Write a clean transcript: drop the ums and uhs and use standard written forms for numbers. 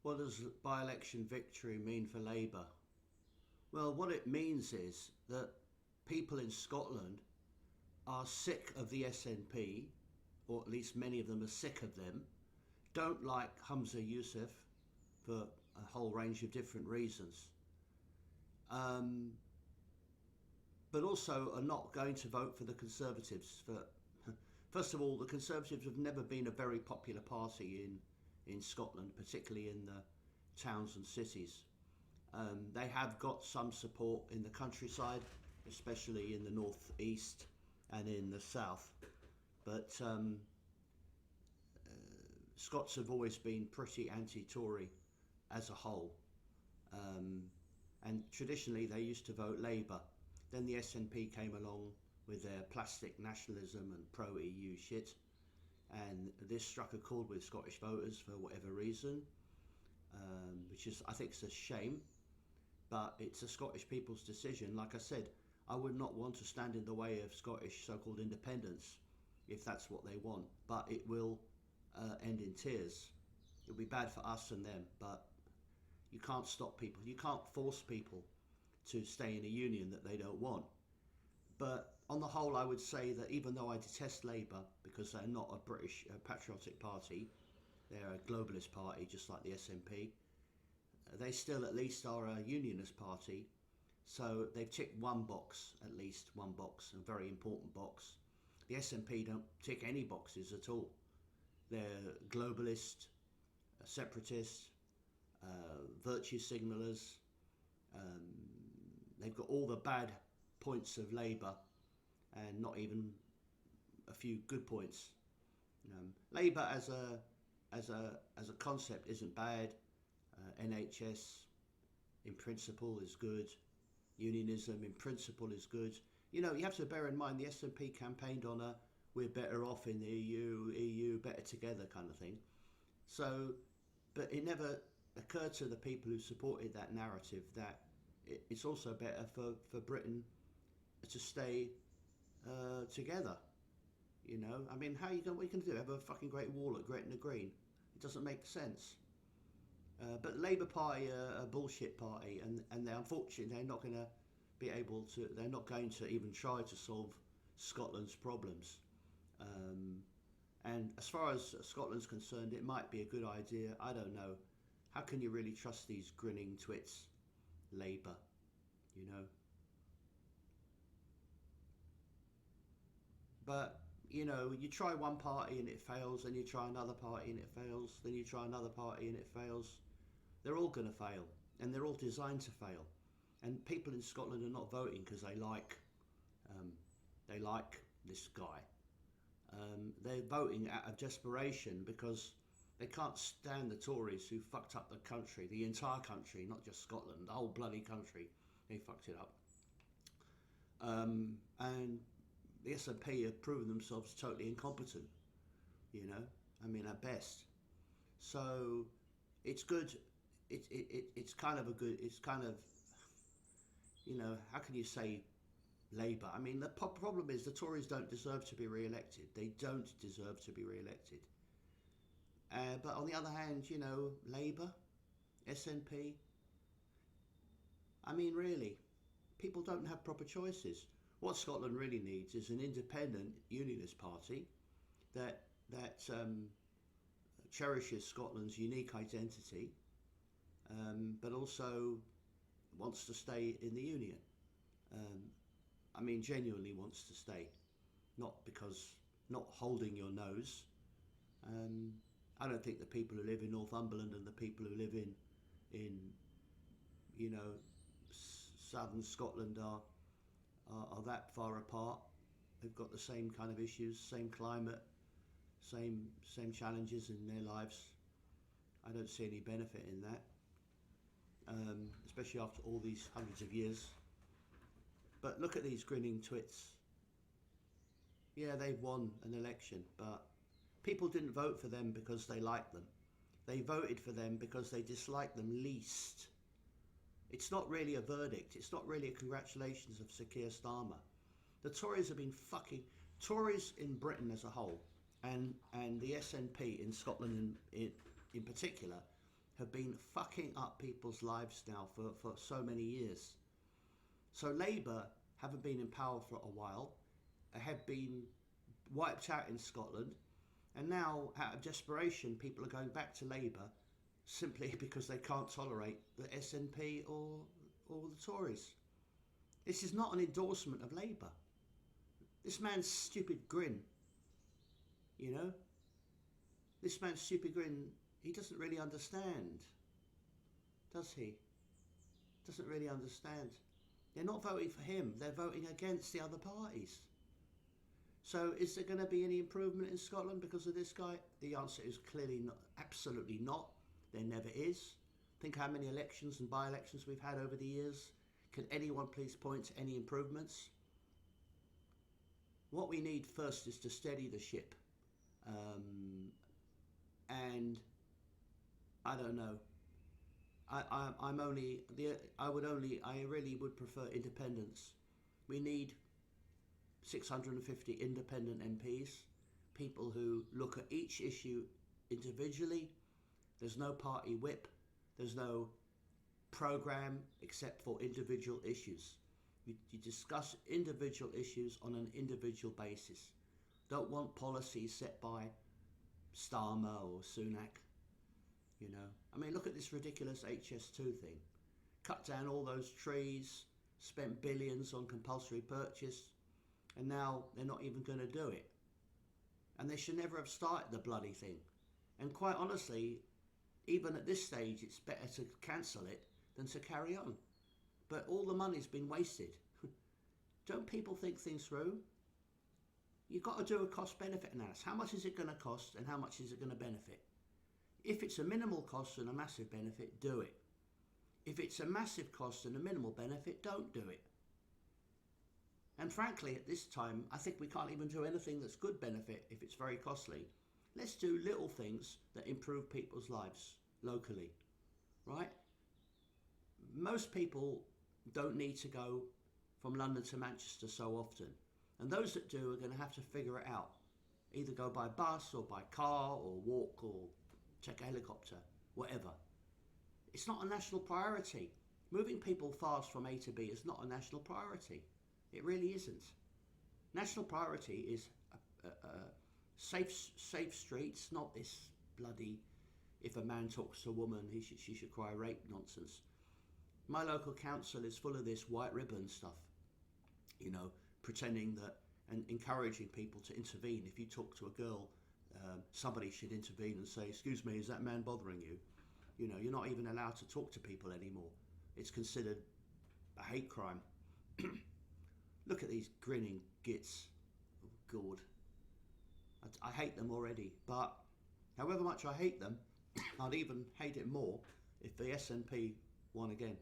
What does by-election victory mean for Labour? Well, what it means is that people in Scotland are sick of the SNP, or at least many of them are sick of them, don't like Humza Yousaf for a whole range of different reasons, but also are not going to vote for the Conservatives. First of all, the Conservatives have never been a very popular party in Scotland, particularly in the towns and cities. They have got some support in the countryside, especially in the north east and in the south, but Scots have always been pretty anti-Tory as a whole, and traditionally they used to vote Labour. Then the SNP came along with their plastic nationalism and pro-EU shit, and this struck a chord with Scottish voters for whatever reason, which is, I think, is a shame, but it's a Scottish people's decision. Like I said, I would not want to stand in the way of Scottish so-called independence if that's what they want, but it will end in tears. It'll be bad for us and them, but you can't stop people. You can't force people to stay in a union that they don't want. But on the whole, I would say that even though I detest Labour because they're not a British patriotic party, they're a globalist party just like the SNP, they still at least are a unionist party. So they've ticked one box, at least one box, a very important box. The SNP don't tick any boxes at all. They're globalist, separatist, virtue signallers. They've got all the bad points of Labour and not even a few good points. Labour as a concept isn't bad. NHS in principle is good. Unionism in principle is good. You know, you have to bear in mind the SNP campaigned on a "we're better off in the EU, better together" kind of thing. So, but it never occurred to the people who supported that narrative that it's also better for Britain to stay together. You know, I mean, what are you going to do? Have a fucking Great Wall at Gretna Green? It doesn't make sense. But Labour Party are a bullshit party, and they're unfortunately they're not going to be able to. They're not going to even try to solve Scotland's problems. And as far as Scotland's concerned, it might be a good idea. I don't know. How can you really trust these grinning twits, Labour? You know. But you know, you try one party and it fails, then you try another party and it fails, then you try another party and it fails. They're all going to fail, and they're all designed to fail. And people in Scotland are not voting because they like this guy. They're voting out of desperation because they can't stand the Tories who fucked up the country, the entire country, not just Scotland, the whole bloody country. They fucked it up. And the SNP have proven themselves totally incompetent, you know, I mean, at best. So it's good. It's kind of a good, it's kind of, you know, how can you say Labour? I mean, the problem is the Tories don't deserve to be re-elected. They don't deserve to be re-elected. But on the other hand, you know, Labour, SNP, I mean, really, people don't have proper choices. What Scotland really needs is an independent unionist party that cherishes Scotland's unique identity, but also wants to stay in the union. I mean, genuinely wants to stay, not holding your nose. I don't think the people who live in Northumberland and the people who live in you know, southern Scotland are that far apart. They've got the same kind of issues, same climate, same challenges in their lives. I don't see any benefit in that, especially after all these hundreds of years. But look at these grinning twits. Yeah, they've won an election, but people didn't vote for them because they liked them. They voted for them because they disliked them least. It's not really a verdict. It's not really a congratulations of Sir Keir Starmer. The Tories have been Tories in Britain as a whole, and the SNP in Scotland in particular, have been fucking up people's lives now for so many years. So Labour haven't been in power for a while, have been wiped out in Scotland, and now out of desperation people are going back to Labour simply because they can't tolerate the SNP or the Tories. This is not an endorsement of Labour. This man's stupid grin, you know, this man's stupid grin, he doesn't really understand, does he? Doesn't really understand. They're not voting for him, they're voting against the other parties. So is there going to be any improvement in Scotland because of this guy? The answer is clearly not, absolutely not. There never is. Think how many elections and by-elections we've had over the years. Can anyone please point to any improvements? What we need first is to steady the ship. And I don't know. I really would prefer independence. We need 650 independent MPs, people who look at each issue individually. There's no party whip, there's no programme except for individual issues. You discuss individual issues on an individual basis. Don't want policies set by Starmer or Sunak. You know, I mean, look at this ridiculous HS2 thing. Cut down all those trees, spent billions on compulsory purchase, and now they're not even going to do it. And they should never have started the bloody thing. And quite honestly, even at this stage, it's better to cancel it than to carry on. But all the money's been wasted. Don't people think things through? You've got to do a cost-benefit analysis. How much is it going to cost and how much is it going to benefit? If it's a minimal cost and a massive benefit, do it. If it's a massive cost and a minimal benefit, don't do it. And frankly, at this time, I think we can't even do anything that's good benefit if it's very costly. Let's do little things that improve people's lives locally, right? Most people don't need to go from London to Manchester so often. And those that do are going to have to figure it out. Either go by bus or by car or walk or take a helicopter, whatever. It's not a national priority. Moving people fast from A to B is not a national priority. It really isn't. National priority is safe streets, not this bloody, if a man talks to a woman, she should cry rape nonsense. My local council is full of this white ribbon stuff, you know, pretending that and encouraging people to intervene. If you talk to a girl, somebody should intervene and say, excuse me, is that man bothering you? You know, you're not even allowed to talk to people anymore. It's considered a hate crime. Look at these grinning gits. Oh, God. I hate them already, but however much I hate them, I'd even hate it more if the SNP won again.